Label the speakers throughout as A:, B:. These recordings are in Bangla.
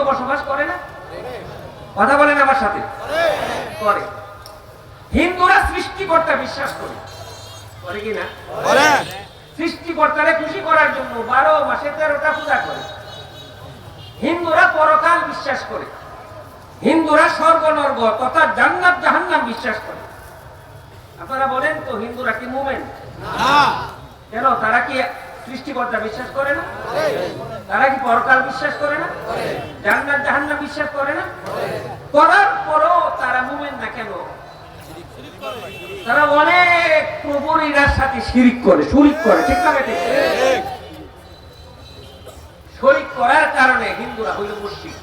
A: বসবাস করে না? কথা বলেন আমার সাথে। করে। হিন্দুরা সৃষ্টিকর্তা বিশ্বাস করে, করে কি না? সৃষ্টিকর্তারে খুশি করার জন্য 12 মাসে 13টা পূজা করে। হিন্দুরা পরকাল বিশ্বাস করে, হিন্দুরা স্বর্গ নরক তথা জান্নাত জাহান্নাম বিশ্বাস করে। আপনারা বলেন তো হিন্দুরা কি মুমিন? না। কেন? তারা কি সৃষ্টিকর্তা বিশ্বাস করে না? তারা কি পরকাল বিশ্বাস করে না? জান্নাত জাহান্নাম বিশ্বাস করে না? করার পরও তারা মুমিন না কেন? তারা অনেক প্রভুর ইরার সাথে শিরিক করে, শরীক করে। ঠিক না? ঠিক। শরীক করার কারণে হিন্দুরা হইল মুশরিক।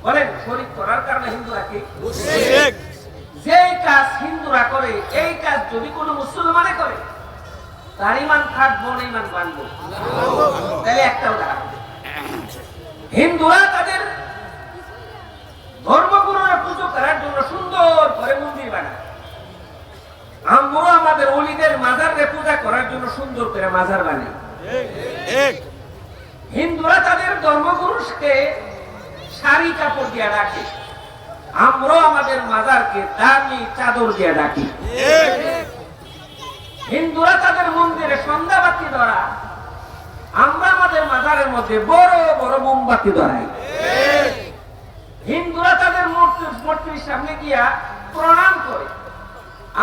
A: বলেন, শরীক করার কারণে হিন্দুরা কি মুশরিক? যে কাজ হিন্দুরা করে এই কাজ যদি কোনো মুসলমানে করে তার ঈমান থাকবো না ঈমান বানবো? তাহলে একটা উদাহরণ, হিন্দুরা তাদের ধর্মগুরুরা পুজো করার জন্য সুন্দর করে মন্দির বানায়। আমরা আমাদের ওলিদের মাজারে পূজা করার জন্য সুন্দর করে মাজার বানাই। হিন্দুরা তাদের ধর্মগুরুকে শাড়ি কাপড় দিয়ে ডাকে, আমরা আমাদের মাজারকে দামি চাদর দিয়ে ডাকি। হিন্দুরা তাদের মন্দিরে সন্ধ্যাবাতি ধরা, আমরা আমাদের মাজারের মধ্যে বড় বড় মোমবাতি ধরাই। হিন্দুরা তাদের মূর্তির সামনে গিয়া প্রণাম করে,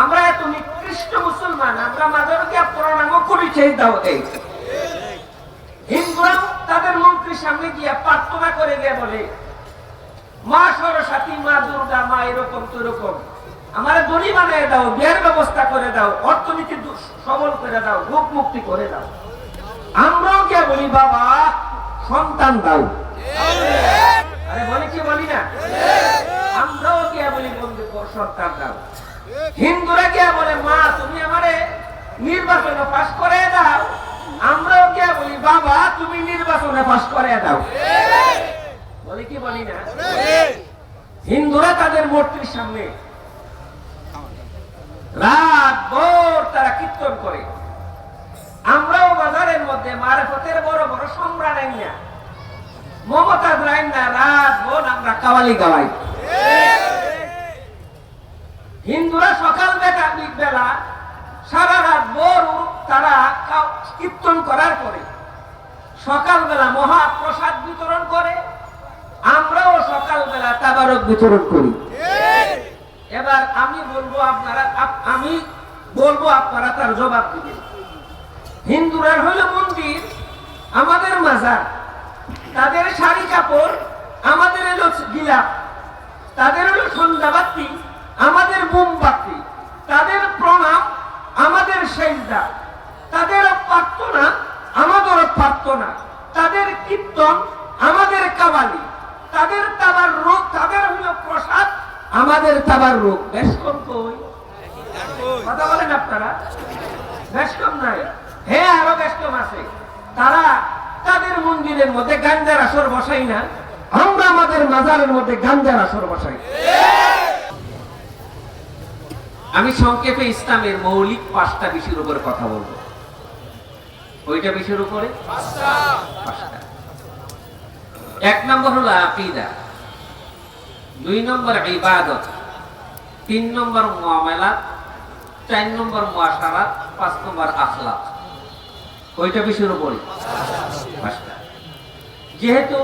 A: আমরা এত নিকৃষ্ট মুসলমান, আমরা মাজারে গিয়া প্রণামও করি, সেই দাও দেই। হিন্দুরা তাদের মন্ত্রীর সামনে গিয়া প্রার্থনা করে গিয়ে বলে, মা সরস্বতী, মা দুর্গা, মা এরকম তো এরকম, আমার ধনী বানিয়ে দাও, বিয়ের ব্যবস্থা করে দাও, অর্থনীতি সবল করে দাও, রোগ মুক্তি করে দাও। আমরাও কে বলি, বাবা সন্তান দাও। আরে বলি কি বলি না? আমরাও কে বলি, বন্ধু সন্তান দাও। হিন্দুরা কে বলে, মা তুমি আমারে নির্বাচনে পাশ করে দাও। আমরাও কে বলি, বাবা তুমি নির্বাচনে পাশ করে দাও। বলি কি বলি না? হিন্দুরা তাদের মূর্তির সামনে রাত ভোর তারা কীর্তন করে, আমরাও বাজারের মধ্যে মারফতের বড় বড় সম্রাট আইনা, মমতাজ রাইনা রাত ভোর আমরা কাওয়ালি গাওয়াই। হিন্দুরা সকাল বেলা সারা রাত ভোর তারা কীর্তন করার পরে সকালবেলা মহাপ্রসাদ বিতরণ করে, আমরাও সকালবেলা তাবারক বিতরণ করি। এবার আমি বলবো আপনারা তার জবাব দিবেন। হিন্দুরা হইল মন্দির, আমাদের মাজার, তাদের শাড়ি কাপড়, আমাদের হলো গিলাপ, তাদের হলো সন্ধ্যাবাতি, আমাদের মোমবাতি, তাদের প্রণাম, আমাদের সেজদা, তাদের প্রার্থনা, আমাদের প্রার্থনা, তাদের কীর্তন, আমাদের কাওয়ালি, তাদের তাবার রোগ, তাদের হলো প্রসাদ, আমাদের তাবার রোগ। বেশ কম কই? কথা বলেন আপনারা? বেশ কম নাই? হ্যাঁ, আরো বেশ কম আছে। তারা তাদের মন্দিরের মধ্যে গাঞ্জার আসর বসাই না, আমরা আমাদের মাজারের মধ্যে গাঞ্জার আসর বসাই। আমি সংক্ষেপে ইসলামের মৌলিক 5টা বিষয়ের উপরে কথা বলবো। ওইটা বিষয়ের উপরে 5টা। 1 নম্বর হলো আকীদা, 2 নম্বর ইবাদত, 3 নম্বর মুআমালাত, 4 নম্বর মুআশারাত, 5 নম্বর আখলাক। ওইটা বিষয়ের উপরে 5টা। যেহেতু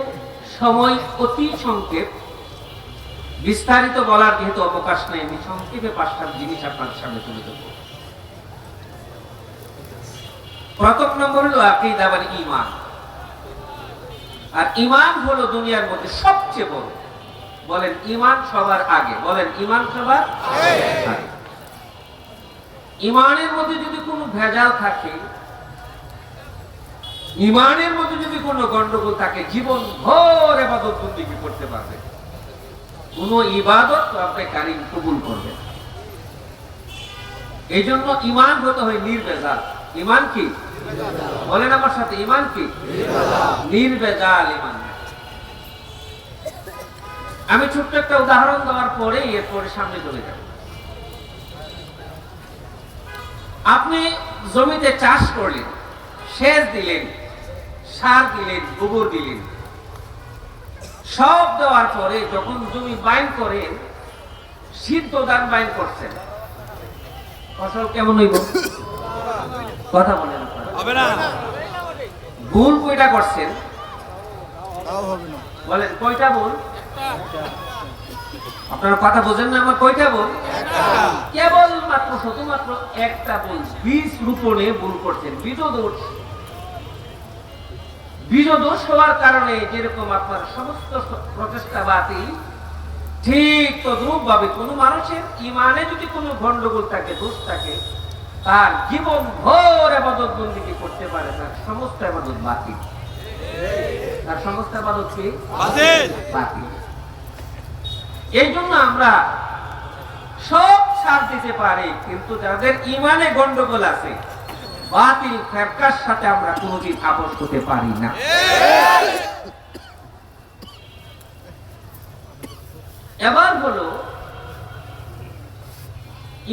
A: সময় অতি সংক্ষেপ, বিস্তারিত বলার যেহেতু অবকাশ নেই, আমি সংক্ষেপে 5টা জিনিস আপনাদের সামনে তুলে ধরব। প্রথম নম্বর হলো আকীদা বা ঈমান। আর ঈমান হলো দুনিয়ার মধ্যে সবচেয়ে বড়। বলেন ঈমান সবার আগে, বলেন ঈমান সবার আগে। ঈমানের মধ্যে যদি কোনো ভেজাল থাকে, ঈমানের মধ্যে যদি কোনো গন্ডগোল থাকে, জীবন ভর ইবাদত বন্দেগী করতে পারবে, কোন ইবাদত রব্বে কারীম কবুল করবে। এই জন্য ঈমান হতে হয় নির্ভেজাল। ঈমান কি? বলেন আমার সাথে, ঈমান কি? নির্ভেজাল ঈমান। আমি ছোট্ট একটা উদাহরণ দেওয়ার পরে এরপরে সামনে চলে যাব। আপনি জমিতে চাষ করলেন, সেচ দিলেন, সার দিলেন, গোবর দিলেন, সব দেওয়ার পরে যখন জমি বাইন করেন, সিদ্ধ ধান বাইন করছেন, ফসল কেমন হইব? কথা বলেন
B: হবে না।
A: ভুল কয়টা করছেন বলেন? কয়টা ভুল? আপনারা কথা বোঝেন না আমার? কয়টা ভুল? কেবল মাত্র শুধুমাত্র একটা ভুল, বীজ রোপণে ভুল করছেন। বীজদোষ হওয়ার কারণে যেরকম আপনার সমস্ত প্রচেষ্টা বাতিল, ঠিক তদ্রূপ ভাবে কোন মানুষের ইমানে যদি কোনো গন্ডগোল থাকে, দোষ থাকে, তার জীবন ভোর ইবাদত বন্দেগী করতে পারে, তার সমস্ত ইবাদত বাতিল। তার সমস্ত ইবাদত কি? বাতিল। এই জন্য আমরা সব ছাড় দিতে পারি, কিন্তু যাদের ইমানে গন্ডগোল আছে, বাতিল ফেরকার সাথে আমরা কোনোদিন আপোষ করতে পারি না। এবার হলো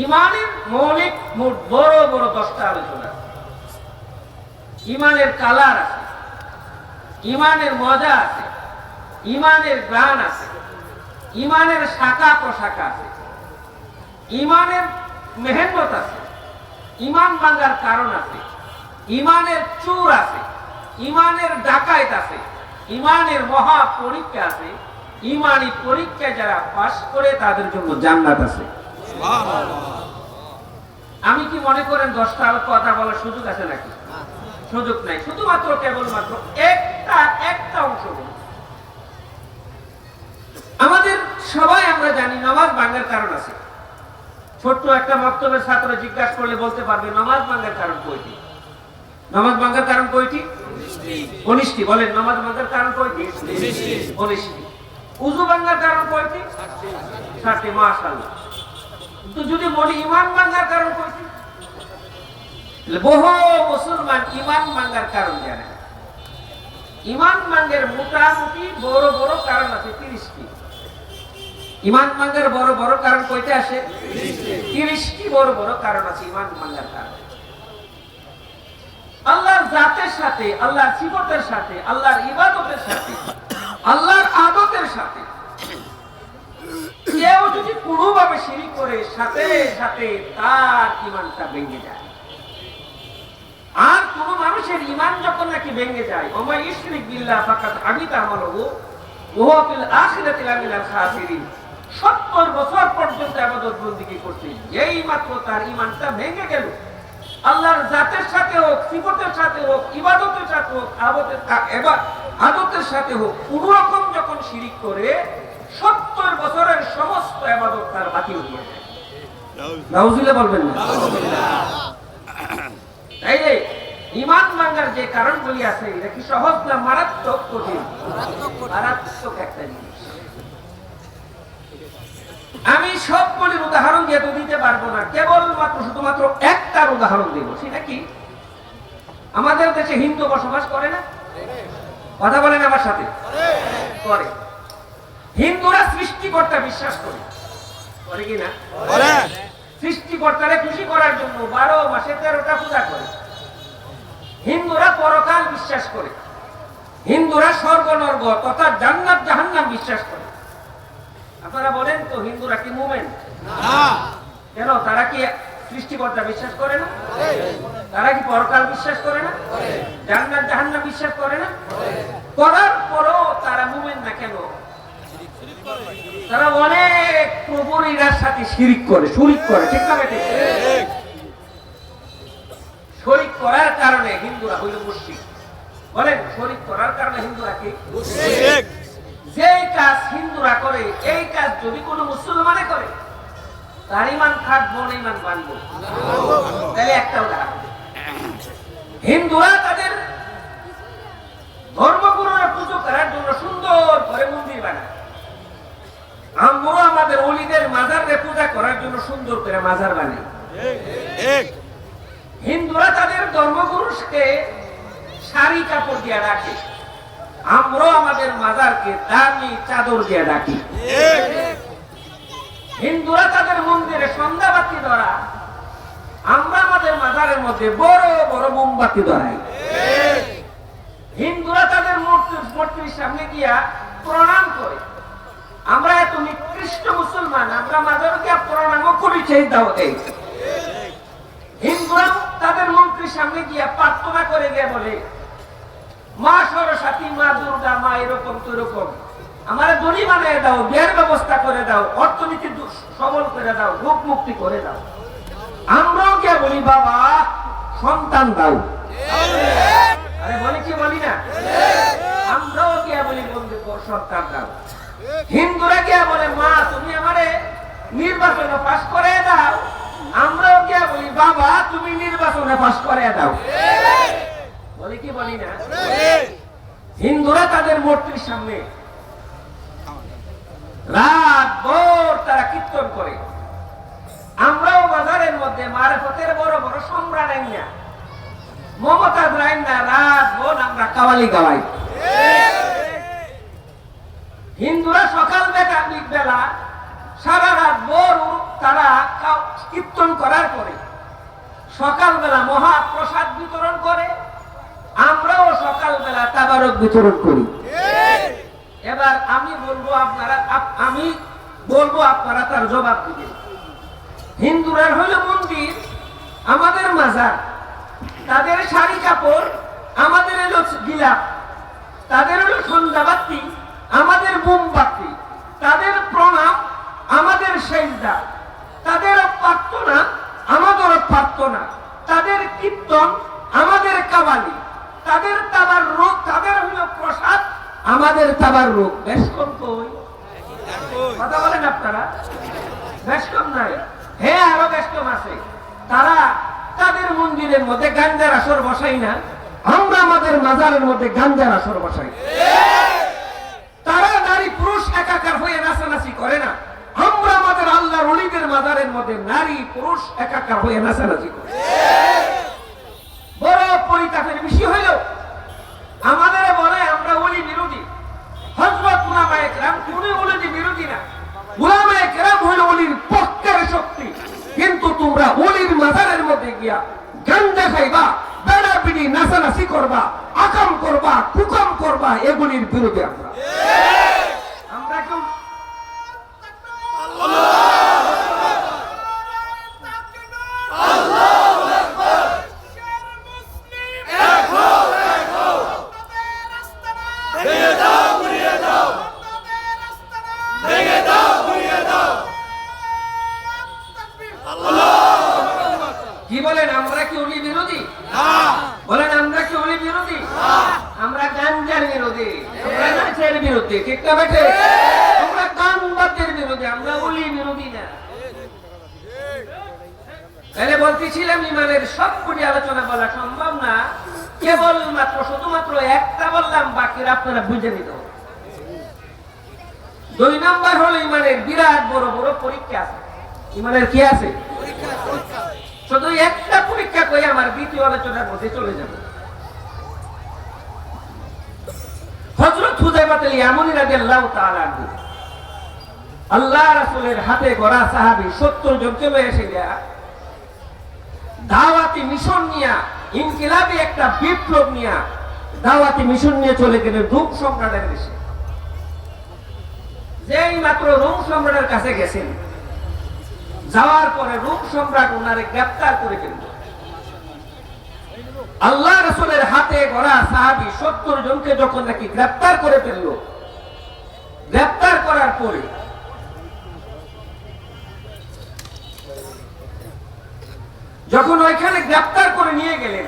A: ইমানের মৌলিক মোট বড় বড় 10টা আলোচনা। ইমানের কালার আছে, ইমানের মজা আছে, ইমানের গ্রাণ আছে, ইমানের শাখা প্রশাখা আছে, ইমানের মেহনত আছে, ইমান ভাঙার কারণ আছে, ইমানের চুর আছে, ইমানের ডাকাইত আছে, ইমানের মহা পরীক্ষা আছে। ইমানি পরীক্ষায় যারা পাস করে তাদের জন্য জান্নাত আছে। আমি কি মনে করেন 10টা কথা বলার সুযোগ আছে নাকি? সুযোগ নাই। শুধুমাত্র কেবলমাত্র একটা অংশ বলি। আমাদের সবাই আমরা জানি নামাজ ভাঙার কারণ আছে। ছোট্ট একটা মক্তবের ছাত্র জিজ্ঞাসা করলে বলতে পারবে নামাজ ভাঙার কারণ কয়টি? নামাজ ভাঙার কারণ কয়টি? 19টি। বলেন নামাজ ভাঙার কারণ কয়টি? 19টি। উযু ভাঙার কারণ কয়টি? 7টি। মাশাআল্লাহ। তো যদি বলি ঈমান ভাঙার কারণ কয়টি? বহু মুসলমান ঈমান ভাঙার কারণ জানে না। ঈমান ভাঙার মোটামুটি বড় বড় কারণ আছে 30টি। ঈমান ভাঙার বড় বড় কারণ কয়টা আসে? 30টি বড় বড় কারণ আছে ঈমান ভাঙার কারণ। আল্লাহর জাতের সাথে, আল্লাহর সিফাতের সাথে, আল্লাহর ইবাদতের সাথে, আল্লাহর আদতের সাথে কেউ যদি কোনোভাবে শিরিক করে, সাথে সাথে তার ঈমানটা ভেঙে যায়। আর কোন মানুষের ঈমান যখন নাকি ভেঙে যায়, ওমা ইশরিক বিল্লাহ ফাকাদ হাবিতা আমালুহু ওয়া হুয়া ফিল আখিরাতি লামিনাল খাসিরিন। 70 বছর পর্যন্ত ইবাদত বন্দেগী করতে, এই মাত্র তার ঈমানটা ভেঙে গেল। আল্লাহর জাতের সাথে হোক, সিফাতের সাথে হোক, ইবাদতের সাথে হোক, আদতের সাথে হোক, কোন রকম যখন শিরিক করে 70 বছরের সমস্ত ইবাদত তার বাতিল হয়ে যায়। নাউজুবিল্লাহ বলবেন না? তাই যে ঈমান ভাঙার যে কারণগুলি আছে, এটা কি সহজ না মারাত্মক কঠিন? মারাত্মক একটা জিনিস। আমি সবগুলির উদাহরণ যেহেতু দিতে পারবো না, কেবলমাত্র শুধুমাত্র একটার উদাহরণ দেব। সেটা কি? আমাদের দেশে হিন্দু বসবাস করে না? কথা বলেন আমার সাথে। করে। হিন্দুরা সৃষ্টিকর্তা বিশ্বাস করে, করে কি না? সৃষ্টিকর্তারে খুশি করার জন্য 12 মাসে 13টা পূজা করে। হিন্দুরা পরকাল বিশ্বাস করে। হিন্দুরা স্বর্গ নরক তথা জান্নাত জাহান্নাম বিশ্বাস করে। আপনারা বলেন তো হিন্দুরা কি মুমিন? না। কেন? তারা কি সৃষ্টিকর্তা বিশ্বাস করে না? তারা কি পরকাল বিশ্বাস করে না? জান্নাত জাহান্নাম বিশ্বাস করে না? করার পরও তারা মুমিন না কেন? তারা অনেক প্রভুর ইরার সাথে শিরিক করে, শরীক করে। ঠিক না? ঠিক। শরীক করার কারণে হিন্দুরা হইল মুশরিক। বলেন শরীক করার কারণে হিন্দুরা কি? মুশরিক। যে কাজ হিন্দুরা করে, এই কাজ যদি কোনো মুসলমানে করে, তার ঈমান থাকবো না ঈমান ভাঙবো? তাহলে একটা উদাহরণ। হিন্দুরা তাদের ধর্মগুরুরা পুজো করার জন্য সুন্দর করে মন্দির বানায়। আমরা আমাদের ওলিদের মাজারে পূজা করার জন্য সুন্দর করে মাজার বানাই। হিন্দুরা তাদের ধর্মগুরুকে শাড়ি কাপড় দিয়ে রাখে, আমরা আমাদের মাজারকে দামি চাদর দিয়ে ডাকি। হিন্দুরা তাদের মন্দিরে সন্ধ্যাবাতি ধরা, আমরা আমাদের মাজারের মধ্যে বড় বড় মোমবাতি ধরাই। হিন্দুরা তাদের মূর্তির সামনে গিয়া প্রণাম করে। আমরা এত নিকৃষ্ট মুসলমান, আমরা মাজারে গিয়া প্রণামও করি, সেই দাও দেই। হিন্দুরা তাদের মন্ত্রীর সামনে গিয়া প্রার্থনা করে গিয়ে বলে, মা সরস্বতী, মা দুর্গা, মা এরকম তো এরকম, আমার ধনী বানিয়ে দাও, বিয়ের ব্যবস্থা করে দাও, অর্থনীতি সবল করে দাও, রোগ মুক্তি করে দাও। আমরাও কে বলি, বাবা সন্তান দাও। আরে বলি কি বলি না? আমরাও কে বলি, বন্ধু সন্তান দাও। হিন্দুরা কে বলে, মা তুমি আমারে নির্বাচনে পাশ করে দাও। আমরাও কে বলি, বাবা তুমি নির্বাচনে পাশ করে দাও। বলি কি বলি না? হিন্দুরা তাদের মূর্তির সামনে রাত ভোর তারা কীর্তন করে। আমরাও বাজারের মধ্যে মারফতের বড় বড় সম্রাট আইনা, মমতাজ রাইনা, রাত ভোর আমরা কাওয়ালি গাওয়াই। হিন্দুরা সকাল বেলা সারা রাত ভোর তারা কীর্তন করার পরে সকালবেলা মহাপ্রসাদ বিতরণ করে। আমরাও সকালবেলা তাবারক বিতরণ করি। এবার আমি বলবো আপনারা তার জবাব দিবেন। হিন্দুরা হলো মন্দির, আমাদের মাজার, তাদের শাড়ি কাপড় আমাদের হলো গিলাপ, তাদের হলো সন্ধ্যাবাতি আমাদের মোমবাতি, তাদের প্রণাম আমাদের সেজদা, তাদের প্রার্থনা আমাদের প্রার্থনা, তাদের কীর্তন আমাদের কাওয়ালি, তাদের তাবার রোগ, তাদের হলো প্রসাদ আমাদের তাবার রোগ। বেশ কম কই কথা বলেন আপনারা? বেশ কম নাই? হ্যাঁ, আরো বেশ কম আছে। তারা তাদের মন্দিরের মধ্যে গাঞ্জার আসর বসাই না, আমরা আমাদের মাজারের মধ্যে গাঞ্জার আসর বসাই। তারা নারী পুরুষ একাকার হয়ে নাচানাচি করে না, আমরা আমাদের আল্লাহর ওলিদের মাজারের মধ্যে নারী পুরুষ একাকার হয়ে নাচানাচি করে। বড় পরিতাপের বিষয় হইল আমাদের বলে আমরা ওলি বিরোধী। হযরত উলামায়ে কেরাম কোন ওলি বিরোধী না, উলামায়ে কেরাম হইল ওলির পক্ষের শক্তি। কিন্তু তোমরা ওলির মাজারের মধ্যে গিয়া গাঞ্জা খাইবা, বেড়া বিড়ি নাচানাচি করবা, আকাম করবা, কুকাম করবা, এগুলির বিরোধী আমরা। আমরা কেউ কি বলেন? আমরা কি ওলি বিরোধী? বলেন আমরা কি ওলি বিরোধী? আমরা গাঞ্জার বিরোধী, আমরা নাচের বিরোধী, ঠিক না বেঠে? আমরা গানবাদ্যের বিরোধী, আমরা ওলি বিরোধী না। তাহলে বলতেছিলাম ইমানের সবকটি আলোচনা বলা সম্ভব না, কেবলমাত্র শুধুমাত্র একটা বললাম, বাকির আপনারা বুঝে নিতে হবে। 2 নাম্বার হলো ইমানের বিরাট বড় বড় পরীক্ষা আছে। ইমানের কি আছে? শুধু একটা পরীক্ষা করে আমার দ্বিতীয় আলোচনার মধ্যে চলে যাবে। হযরত হুযায়ফা ইয়ামানী রাদিয়াল্লাহু তাআলা আনহু আল্লাহ রাসূলের হাতে গড়া সাহাবী 70 জনকে লয়ে এসে দাওয়াতি মিশন নিয়া, ইনকিলাবী একটা বিপ্লব নিয়া দাওয়াতি মিশন নিয়ে চলে গেলেন রোম সম্রাটের দেশে। যেই মাত্র রোম সম্রাটের কাছে গেছেন, যাওয়ার পরে রোম সম্রাট ওনারে গ্রেফতার করে ফেলল। আল্লাহ রাসূলের হাতে গড়া সাহাবী 70 জনকে যখন নাকি গ্রেফতার করে ফেলল, গ্রেফতার করার পরে যখন ওইখানে গ্রেফতার করে নিয়ে গেলেন,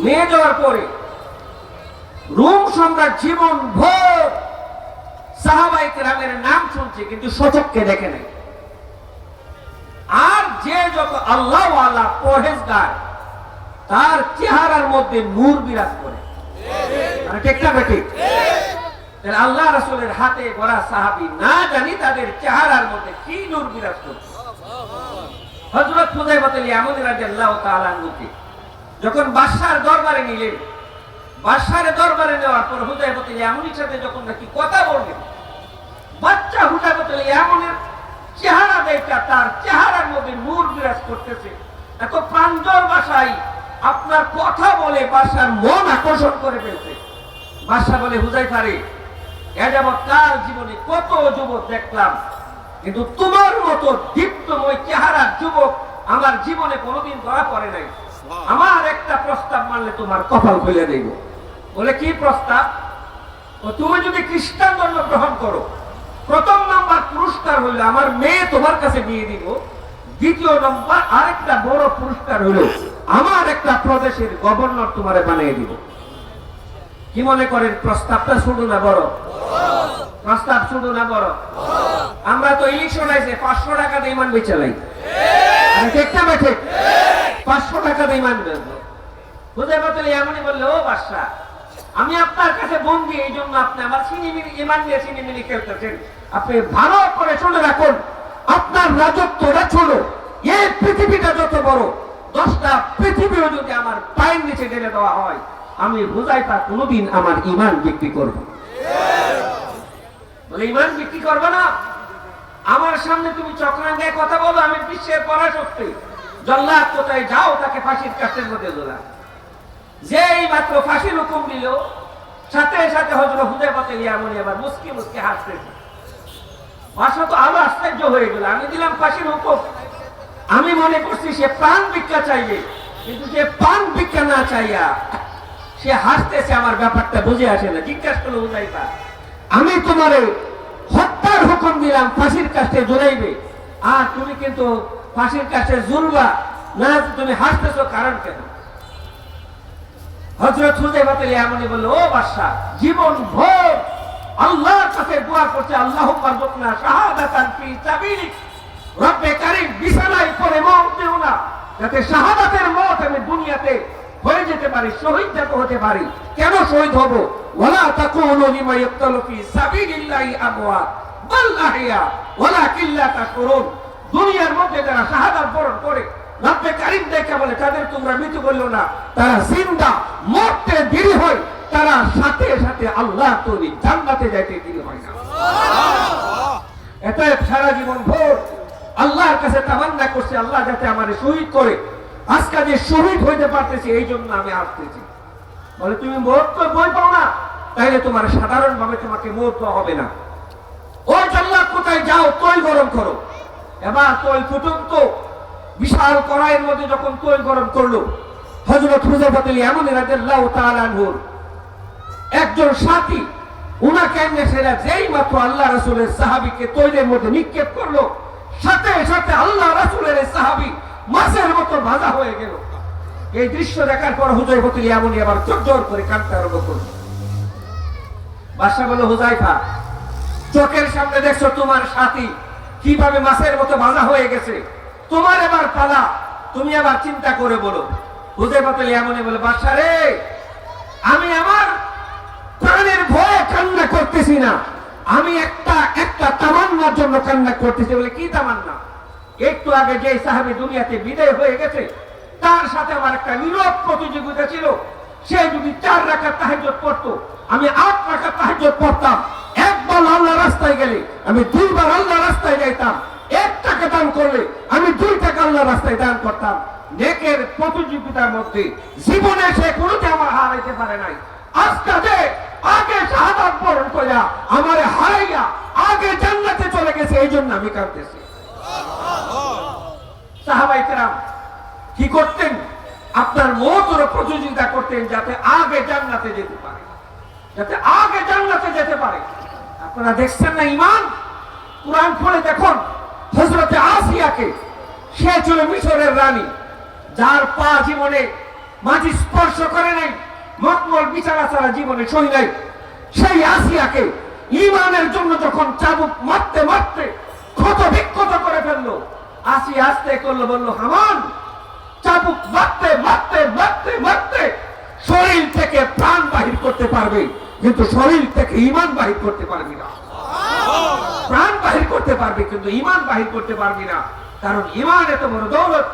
A: নিয়ে যাওয়ার পরে রোম সম্রাট জীবন ভোর সাহাবায়ে কেরামের নাম শুনছে, কিন্তু সচক্ষে দেখে নাই। আর যে যত আল্লাহ ওয়ালা পরহেজগার, তার চেহারার মধ্যে নূর বিরাজ করে। ঠিক না ঠিক? আল্লাহ রাসূলের হাতে গড়া সাহাবী না জানি তাদের চেহারার মধ্যে কি নূর বিরাজ করছে। হযরত হুযায়ফা ইয়ামানী রাদিয়াল্লাহু তাআলা আনহুকে যখন বাদশার দরবারে নিলেন, বাদশার দরবারে নেওয়ার পর হুযায়ফা ইয়ামানীর সাথে যখন নাকি কথা বললেন, বাচ্চা হুযায়ফা ইয়ামানীর চেহারা দেখে তার চেহারার মধ্যে নূর বিরাজ করতেছে। এত প্রাঞ্জল ভাষায় আপনার কথা বলে বাদশার মন আকর্ষণ করে ফেলছে। বাদশা বলে, হুযায়ফা রে, এ যাবৎ কাল জীবনে কত যুবক দেখলাম, কিন্তু তোমার মতো দীপ্তময় চেহারার যুবক আমার জীবনে কোনোদিন ধরা পড়ে নাই। আমার একটা প্রস্তাব মানলে তোমার কপাল খুলে দেব। বলে, কি প্রস্তাব? তুমি যদি খ্রিস্টান ধর্ম গ্রহণ করো, প্রথম নাম্বার পুরস্কার হইল আমার মেয়ে তোমার কাছে বিয়ে দিব। দ্বিতীয় নম্বর আরেকটা বড় পুরস্কার হলো আমার একটা প্রদেশের গভর্নর তোমারে বানিয়ে দিব। কি মনে করেন, প্রস্তাবটা ছোট না বড়? প্রস্তাব ছোট না বড়? আমরা তো ইলেকশন আইছে 500 টাকা দিয়ে ইমান বেচে লাই। ঠিক না বেঠে? 500 টাকা দিয়ে ইমান বেচবো। হুযায়ফা বলে, এমনই বললে, ও বাদশা, আমি আপনার কাছে বন্দী, এই জন্য আপনি আমার চিনিমিনি ইমান নিয়ে চিনিমিনি খেলতেছেন। আপনি ভালো করে শুনে রাখুন, আপনার রাজত্বটা ছোট, এই পৃথিবীটা যত বড়, 10টা পৃথিবীও যদি আমার পায়ের নিচে ঢেলে দেওয়া হয়, আমি হুযায়ফা কোনোদিন আমার ইমান বিক্রি করব। বলে, ইমান বিক্রি করবে না? আমার সামনে তুমি চক্রাঙ্গে কথা বলো, আমি বিশ্বের পরাশক্তি, জল্লাদ কোথায় যাও, তাকে ফাঁসির কাষ্ঠের মধ্যে ঝোলা। যেই মাত্র ফাঁসির হুকুম দিল, সাথে সাথে হযরত হুযায়ফা ইয়ামানি আবার মুস্কি মুস্কি হাসতেছে। বাদশা তো আরো আশ্চর্য হয়ে গেল। আমি দিলাম ফাঁসির হুকুম, আমি মনে করছি সে প্রাণ ভিক্ষা চাইবে, কিন্তু সে প্রাণ ভিক্ষা না চাইয়া সে হাসতেছে। আমার ব্যাপারটা বুঝে আসে না। জিজ্ঞাসা করলো, হুযায়ফা, আমি তোমারে হত্যার হুকুম দিলাম, ফাঁসির কাষ্ঠে ঝুলাইবে, আর তুমি কিন্তু ফাঁসির কাষ্ঠে ঝুলবা না, তুমি হাসতেছো, কারণ কেন? হযরত হুযায়ফা ইয়ামানি বলল, ও বাদশা, জীবন ভোর আল্লাহর কাছে দোয়া করছে, আল্লাহুম্মা রযুকনা শাহাদাতান ফি সাবিলিক, রব্বে কারীম বিছানায় পড়ে মওত দিও না, যাতে শাহাদাতের মওত আমি দুনিয়াতে হয়ে যেতে পারি, শহীদ যাতে হতে পারি। কেন শহীদ হব? ওয়ালা তাকুনু লিমা ইয়াকতালু ফি সাবিলিল্লাহি আমওয়াত বাল আহইয়া ওয়ালাকিন লা তাশউরুন। দুনিয়ার মধ্যে যারা শাহাদাত বরণ করে, রব্বে কারীম দেখে বলে, তাদের তোমরা মৃত্যু বললো না, তারা জিন্দা, মরতে দেরি হয়, তারা সাথে সাথে আল্লাহ তৈরি জান্নাতে যাইতে দেরি হয় না। এত সারা জীবন ভোর আল্লাহর কাছে তামান্না করছে, আল্লাহ যাতে আমারে শহীদ করে। আজকে যে শহীদ হইতে পারতেছি, এই জন্য আমি আসতেছি। বলে, তুমি মরতে বই পাও না, তাইলে তোমার সাধারণ ভাবে তোমাকে মরতে হবে না। ওই জল্লাদ কোথায় যাও, তৈল গরম করো। এবার তৈল ফুটন্ত বিশাল কড়াইয়ের মধ্যে যখন তৈল গরম করলো, হযরত হুযায়ফা ইয়ামানি রাদিয়াল্লাহু তাআলা আনহুর একজন সাথী, উনাকে এনে সেরা যেই মাত্র আল্লাহ রাসূলের সাহাবীকে তৈলের মধ্যে নিক্ষেপ করলো, সাথে সাথে আল্লাহ রাসূলের সাহাবী মাছের মতো ভাজা হয়ে গেল। এই দৃশ্য দেখার পর হুযায়ফা ইয়ামানি আবার জোর করে কাঁদতে আরম্ভ করলো। বাদশা বলল, হুযায়ফা, চোখের সামনে দেখছো তোমার সাথী কিভাবে মাছের মতো ভাজা হয়ে গেছে, তোমার এবার পালা, তুমি আবার চিন্তা করে বলো। হুযায়ফা ইয়ামানি বলে, বাদশা রে, আমি আমার প্রাণের ভয়ে কান্না করতেছি না, আমি একটা তামান্নার জন্য কান্না করতেছি। বলে, কি তামান্না? একটু আগে যে সাহাবী দুনিয়াতে বিদায় হয়ে গেছে, তার সাথে আমার একটা নীরব প্রতিযোগিতা ছিল। সে যদি 4 রাকাত তাহাজ্জুদ পড়তো, আমি 8 রাকাত তাহাজ্জুদ পড়তাম। একবার আল্লাহর রাস্তায় গেলে আমি 2 বার আল্লাহর রাস্তায় যাইতাম। 1 টাকা দান করলে আমি 2 টাকা আল্লাহর রাস্তায় দান করতাম। নেকের প্রতিযোগিতার মধ্যে জীবনে সে কোনোদিন আমার হারাইতে পারে নাই। আজকে যে আগে শাহাদাত বরণ কইরা আমারে হারাইয়া আগে জান্নাতে চলে গেছে, এই জন্য আমি কাঁদতেছি। সাহাবায়ে কেরাম কি করতেন? আপনার মওতের প্রতিযোগিতা করতেন, যাতে আগে জান্নাতে যেতে পারে, যাতে আগে জান্নাতে যেতে পারে। আপনারা দেখছেন না ঈমান? কুরআন পড়ে দেখুন, হযরতে আসিয়াকে, সে ছিল মিশরের রানী, যার পা জীবনে মাটি স্পর্শ করে নাই, মকমল বিছানা ছাড়া জীবনে সই নাই। সেই আসিয়াকে ঈমানের জন্য যখন চাবুক মারতে মারতে ক্ষত বিক্ষত করে ফেললো, আসিয়া আস্তে করলো, বলল, হামান, চাবুক মারতে মারতে মারতে মারতে শরীর থেকে প্রাণ বাহির করতে পারবে, কিন্তু শরীর থেকে ঈমান বাহির করতে পারবি না। প্রাণ বাহির করতে পারবে, কিন্তু ঈমান বাহির করতে পারবি না, কারণ ঈমান এত বড় দৌলত।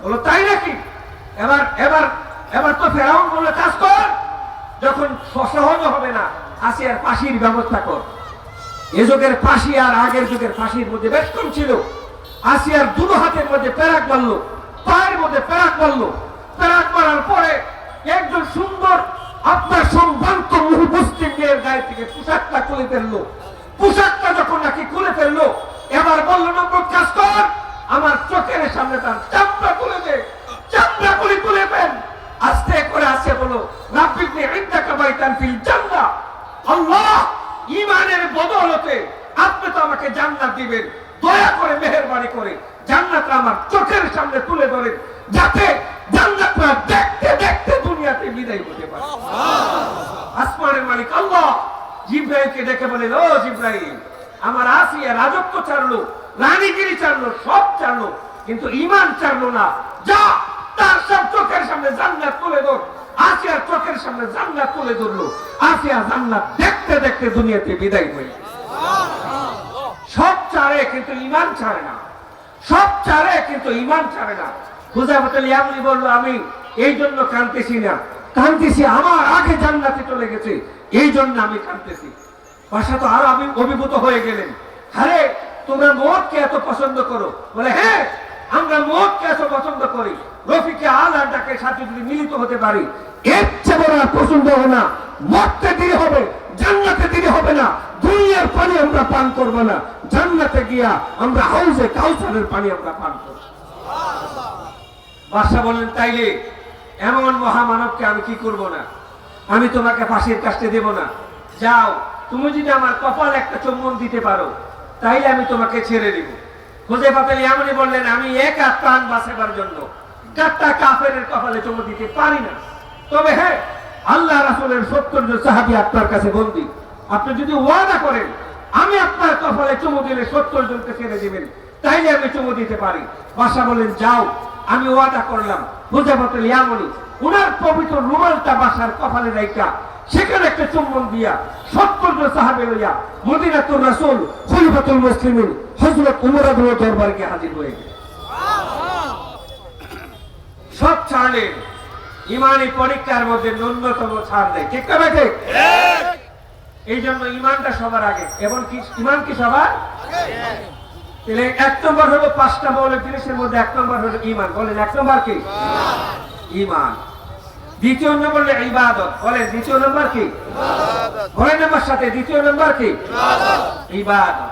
A: বলো, তাই নাকি? এবার এবার এবার তো ফেরাউন বলল, কাজ কর, যখন সহজ হবে না, আসিয়ার ফাঁসির ব্যবস্থা কর। এ যুগের ফাঁসি আর আগের যুগের ফাঁসির মধ্যে বেশ কম ছিল। আসিয়ার 2 হাতের মধ্যে পেরাক মারলো, পায়ের মধ্যে পেরাক মারলো। পেরাক মারার পরে একজন সুন্দর আপনার সম্ভ্রান্ত মুসলিম মেয়ের গায়ে থেকে পোশাকটা খুলে ফেললো। পোশাকটা যখন নাকি খুলে ফেললো, এবার বললো নমরুদ কাজ কর, আমার চোখের সামনে তার চামড়া খুলে দে, চামড়া খুলে ফেল। আস্তে করে আসে বলো রাব্বিবনি ইনদাকা বাইতান ফিল জান্নাহ, আল্লাহ ঈমানের বদৌলতে আপনি তো আমাকে জান্নাত দিবেন, দয়া করে মেহেরবানি করে জান্নাতটা আমার চোখের সামনে তুলে ধরেন, যাতে জান্নাতটা দেখতে দেখতে দুনিয়াতে বিদায় হতে পারে। আসমানের মালিক আল্লাহ জিবরাইলকে ডেকে বলেন, ও জিবরাইল, আমার আসিয়া রাজত্ব ছাড়লো, রানীগিরি ছাড়লো, সব ছাড়লো, কিন্তু ঈমান ছাড়লো না। যা তার সব চোখের সামনে জান্নাত তুলে ধর। আসিয়ার চোখের সামনে জান্নাত তুলে ধরলো। আসিয়া জান্নাত দেখতে দেখতে দুনিয়াতে বিদায় হয়ে সব ছাড়ে কিন্তু ঈমান ছাড়ে না, সব ছাড়ে কিন্তু ঈমান ছাড়ে না। হুযায়ফাতুল ইয়ামানি বলল, আমি এই জন্য কাঁদতেছি না, কাঁদতেছি আমার আগে জান্নাতে চলে গেছে, এই জন্য আমি কাঁদতেছি। বাদশা তো আরো আমি অভিভূত হয়ে গেলেন, আরে তোমরা মওতকে এত পছন্দ করো? বলে হ্যাঁ, আমরা মওতকে এত পছন্দ করি, রফিকে আলার ডাকে সাথে যদি মিলিত হতে পারি, এর চেয়ে বড় আর পছন্দ হবে না। মরতে দেরি হবে, জান্নাতে দেরি হবে না। দুনিয়ার পানি আমরা পান করব না, জান্নাতে গিয়া আমরা হাউজে কাউসারের পানি আমরা পান করব। বাদশা বললেন, তাইলে এমন মহামানবকে আমি কি করব না, আমি তোমাকে ফাঁসির কাস্টে দেব না। যাও, তুমি যদি আমার কপালে একটা চুম্বন দিতে পারো, তাইলে আমি তোমাকে ছেড়ে দিব। হুযায়ফাতুল ইয়ামানি বললেন, আমি একা প্রাণ বাঁচাবার জন্য কাট্টা কাফেরের কপালে চুম্বন দিতে পারি না। তবে হ্যাঁ, আল্লাহ রাসূলের 70 জন সাহাবী আপনার কাছে বন্দী, আপনি যদি ওয়াদা করেন আমি আপনার কপালে চুমু দিলে 70 জনকে ছেড়ে দিবেন, তাইলে আমি চুমু দিতে পারি। বাদশা বলেন, যাও, আমি ওয়াদা করলাম। হুযায়ফাতুল ইয়ামানি উনার পবিত্র রুমালটা বাদশার কপালে রাইখা সেখানে একটা চুম্বন দিয়া 70 জন সাহাবী লইয়া মদিনাতুর রাসূল খলিফাতুল মুসলিমিন হযরত উমর রাদিয়াল্লাহু দরবারে গিয়ে হাজির হয়ে গেলেন। সব ছাড়লেন, ঈমানি পরীক্ষার মধ্যে ন্যূনতম ছাড় নেই, ঠিক না ঠিক? এই জন্য ঈমানটা সবার আগে। এবং কি ঈমান কি সবার আগে? তাহলে 1 নম্বর হলো 5টা মৌলিক জিনিসের মধ্যে 1 নম্বর হলো ঈমান। বলেন 1 নম্বর কি? ঈমান। 2 নম্বর হলো ইবাদত। বলেন 2 নম্বর কি? ইবাদত। বলেন আমার সাথে 2 নম্বর কি? ইবাদত। ইবাদত।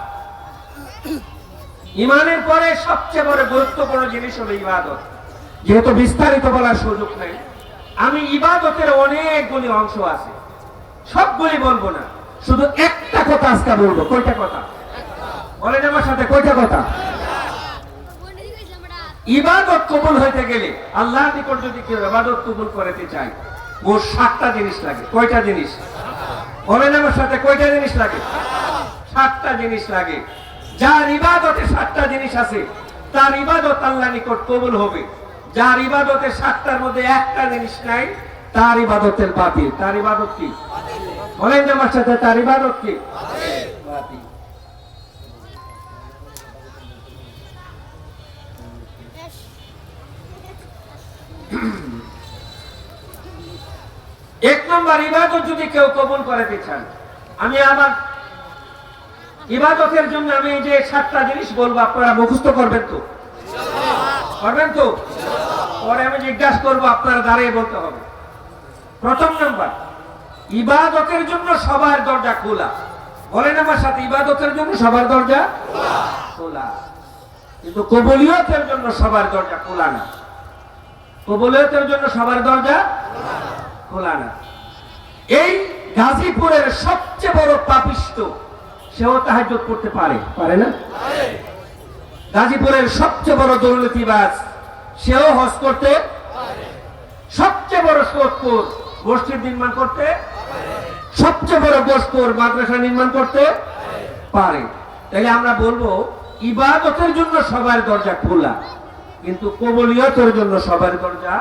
A: ঈমানের পরে সবচেয়ে বড় গুরুত্বপূর্ণ জিনিস হলো ইবাদত। যেহেতু বিস্তারিত বলার সুযোগ নেই, আমি ইবাদতের অনেকগুলি অংশ আছে, সবগুলি বলবো না, শুধু একটা কথা আজকে বলবো। কয়টা কথা? বলেন আমার সাথে, কয়টা কথা? ইবাদত কবুল হইতে গেলে, আল্লাহর নিকট যদি কেউ ইবাদত কবুল করতে চায়, মোট 7টা জিনিস লাগে। কয়টা জিনিস? বলেন আমার সাথে, কয়টা জিনিস লাগে? 7টা জিনিস লাগে। যার ইবাদতে 7টা জিনিস আছে, তার ইবাদত আল্লাহর নিকট কবুল হবে। যার ইবাদতে 7টার মধ্যে একটা জিনিস নাই, তার ইবাদতের বাতিল। তার ইবাদত কি? বলেন আমার সাথে, তার ইবাদত কি? বাতিল। এক নম্বর, ইবাদত যদি কেউ কবুল করতে চান, আমি আমার ইবাদতের জন্য আমি যে 7টা জিনিস বলবো, আপনারা মুখস্থ করবেন তো? করবেন তো? পরে আমি জিজ্ঞাসা করবো, আপনারা দাঁড়িয়ে বলতে হবে। প্রথম নম্বর, ইবাদতের জন্য সবার দরজা খোলা। বলেন আমার সাথে, ইবাদতের জন্য সবার দরজা খোলা, কিন্তু কবুলিয়তের জন্য সবার দরজা খোলা না। কবুলিয়তের জন্য সবার দরজা খোলা না। এই গাজীপুরের সবচেয়ে বড় পাপিষ্ঠ, সেও তাহাজ্জুদ করতে পারে? পারে না? গাজীপুরের সবচেয়ে বড় দুর্নীতিবাজ, সেও হজ করতে পারে। সবচেয়ে বড় সুদখোর মসজিদ নির্মাণ করতে পারে। সবচেয়ে বড় ঘুষখোর মাদ্রাসা নির্মাণ করতে পারে। তাহলে আমরা বলবো, ইবাদতের জন্য সবার দরজা খোলা, কিন্তু কবুলিয়তের জন্য সবার দরজা।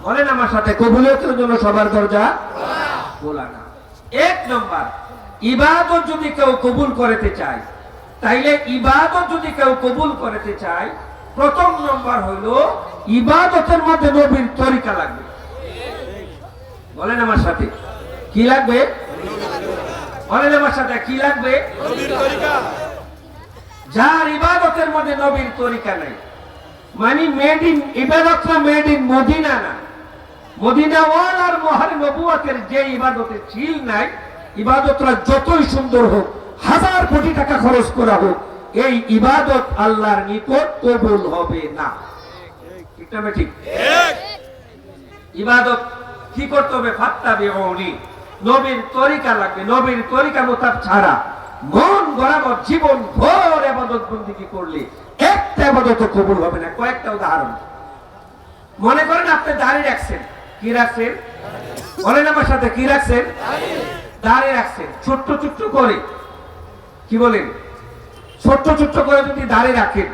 A: বলেন আমার সাথে, কবুলিয়তের জন্য সবার দরজা খোলা না। 1 নম্বর, ইবাদত যদি কেউ কবুল করতে চায়, তাইলে ইবাদত যদি কেউ কবুল করতে চায়, প্রথম নম্বর হলো ইবাদতের মধ্যে নবীর তরিকা লাগবে। বলেন আমার সাথে, কি লাগবে? বলেন আমার সাথে, কি লাগবে? নবীর তরিকা। যার ইবাদতের মধ্যে নবীর তরিকা নাই, মানে মেড ইন ইবাদতটা মেড ইন মদিনা না, মদিনাওয়ালার মহারে নবুয়তের যে ইবাদতের ছিল নাই, ইবাদতরা যতই সুন্দর হোক, 1000 কোটি টাকা খরচ করা হোক, এই ইবাদত আল্লাহর নিকট কবুল হবে না। ঠিক না ঠিক? ইবাদত কি করতে হবে? ফাত্তাবিউনি, নবীর তরিকা লাগবে। নবীর তরিকা মোতাবেক ছাড়া মন বরাবর জীবন ভর ইবাদত বন্দেগী করলে একটা ইবাদত কবুল হবে না। কয়েকটা উদাহরণ মনে করেন, আপনি দাঁড়িয়ে রাখছেন, কি রাখছেন? বলেন আমার সাথে, কি রাখছেন? দাঁড়িয়ে রাখছেন ছোট্ট ছোট্ট করে। কি বলেন? ছোট্ট ছোট্ট করে যদি দাঁড়িয়ে রাখেন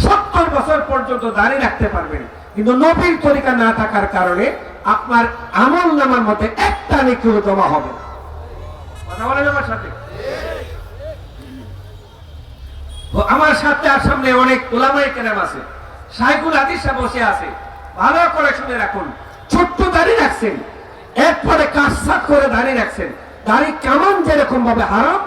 A: 70 বছর পর্যন্ত দাঁড়িয়ে রাখতে পারবেন। কিন্তু নবীর তরিকা না থাকার কারণে আপনার আমল নামার মধ্যে একটা নেকিও জমা হবে না। কথা বলেন আমার সাথে। আমার সাথে আর সামনে অনেক উলামায়ে কেরাম আছে, শাইখুল হাদিসরা বসে আছে। ভালো করে শুনে রাখুন, ছোট্ট দাঁড়িয়ে রাখছেন, এরপরে কাটছাট করে দাঁড়িয়ে রাখছেন। দাড়ি কেমন যেরকম ভাবে হারাম,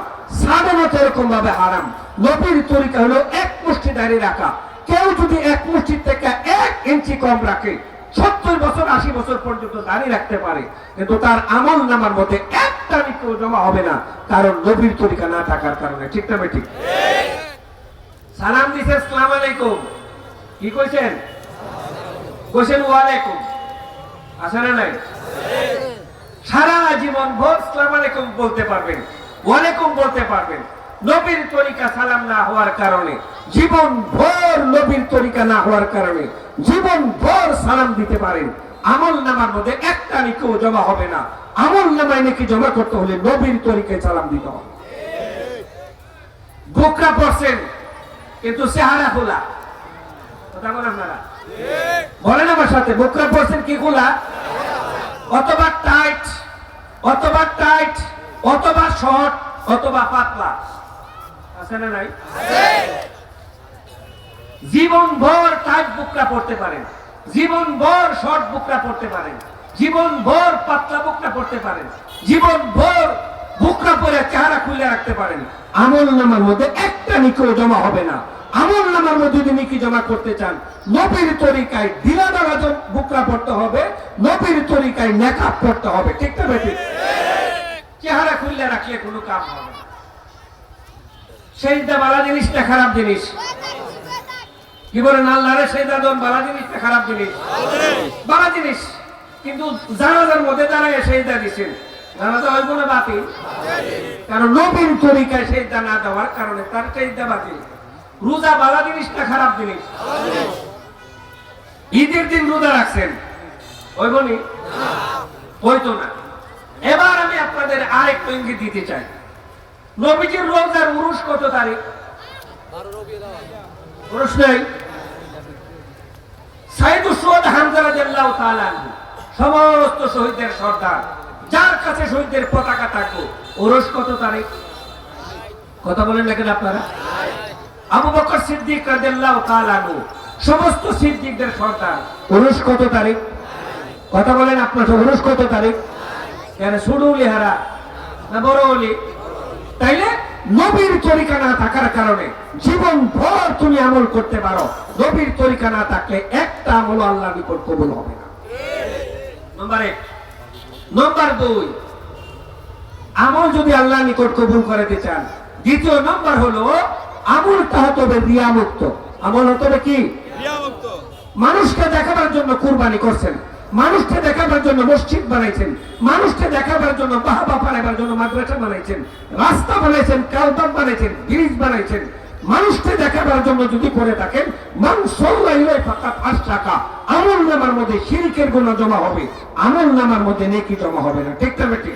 A: সাধারণত এরকম ভাবে হারাম। নবীর তরিকা হলো এক মুষ্টি দাঁড়িয়ে রাখা। কেউ যদি এক মুষ্টি থেকে 1 ইঞ্চি কম রাখে, 70 বছর 80 বছর পর্যন্ত দাঁড়িয়ে রাখতে পারে, কিন্তু তার আমল নামার মধ্যে একটা নেকিও জমা হবে না, কারণ নবীর তরিকা না থাকার কারণে। ঠিক না ঠিক? সালাম দিছে আসসালামু আলাইকুম, কি কইছেন? কইছেন ওয়ালাইকুম। আছে না নাই? সারা জীবন ভোর আসসালামু আলাইকুম বলতে পারবেন, ওয়ালাইকুম বলতে পারবেন। নবীর তরিকা সালাম না হওয়ার কারণে, জীবন ভোর নবীর তরিকা না হওয়ার কারণে জীবন ভোর সালাম দিতে পারেন, আমল নামার মধ্যে একটা নেকিও জমা হবে না। আমল নামায় নেকি জমা করতে হলে নবীর তরিকায় সালাম দিতে হবে। বোকরা পড়ছেন কিন্তু চেহারা খোলা। কথা বলেন আপনারা, বলেন আমার সাথে, বোকরা পড়ছেন কি খোলা? অথবা টাইট, অথবা টাইট, অথবা শর্ট, অথবা পাতলা। আছে না নাই? জীবন ভর টাইট বুকরা পড়তে পারেন, জীবন ভর শর্ট বুকরা পড়তে পারেন, জীবন ভর পাতলা বুকরা পড়তে পারেন, জীবন ভর বুকরা পরে চেহারা খুলে রাখতে পারেন। আমল নামার মধ্যে একটা নেকিও জমা হবে না। আমল নামার মধ্যে যদি নেকি জমা করতে চান, নবীর তরিকায় দিলাদারা বুকরা পড়তে হবে, নবীর তরিকায় নেকাব পড়তে হবে। ঠিক না ঠিক? চেহারা খুলে রাখলে কোনো কাম হবে না। সেজদা বালা জিনিসটা খারাপ জিনিস। কি বলেন? আল্লাহরে সেজদা দেন বালা জিনিসটা খারাপ জিনিস, বালা জিনিস। কিন্তু জানাজার মধ্যে দাঁড়ায় সেজদা দিচ্ছেন, জানাজা হইব না বাতিল? কারণ নবীর তরিকায় সেজদা না দেওয়ার কারণে তার সেজদা বাতিল। রোজা বালা জিনিসটা খারাপ জিনিস। ঈদের দিন রোজা রাখছেন, হইব নি? হইতো না। এবার আমি আপনাদের আরেকটু ইঙ্গিত দিতে চাই। নবীজির রোজার উরুস কত তারিখ? উরুস নেই। সাইদুস সুহাদ হামজা রাদিয়াল্লাহু তাআলা আনহু, সমস্ত শহীদদের সর্দার, যার কাছে শহীদদের পতাকা থাকতো, উরুস কত তারিখ? কথা বলেন না কেন আপনারা? আবু বকর সিদ্দিক রাদিয়াল্লাহু তাআলা আনহু, সমস্ত সিদ্দিকদের সর্দার, উরুস কত তারিখ? কথা বলেন আপনারা, উরুস কত তারিখ? কেন ছোট লিহারা না বড় ওলি? তাইলে নবীর তরিকা না থাকার কারণে জীবন ভর তুমি আমল করতে পারো, নবীর তরিকা না থাকলে একটা আমল আল্লাহর নিকট কবুল হবে না। নাম্বার 1। নাম্বার 2, আমল যদি আল্লাহর নিকট কবুল করতে চান, দ্বিতীয় নাম্বার হলো আমলটা হতে হবে রিয়া মুক্ত। আমল হতে হবে কি? রিয়া মুক্ত। মানুষকে দেখাবার জন্য কুরবানি করছেন, মানুষকে দেখাবার জন্য মসজিদ বানাইছেন, মানুষকে দেখাবার জন্য বাহবা পাড়াবার জন্য মাদ্রাসা বানাইছেন, রাস্তা বানাইছেন, কালবান বানাইছেন, ব্রিজ বানাইছেন, মানুষকে দেখাবার জন্য যদি করে থাকেন, মান সাল্লাল্লাহু ফাকাত আশরাকা, আমল নামার মধ্যে শিরকের গুনাহ জমা হবে, আমল নামার মধ্যে নেকি জমা হবে না। ঠিক না ঠিক?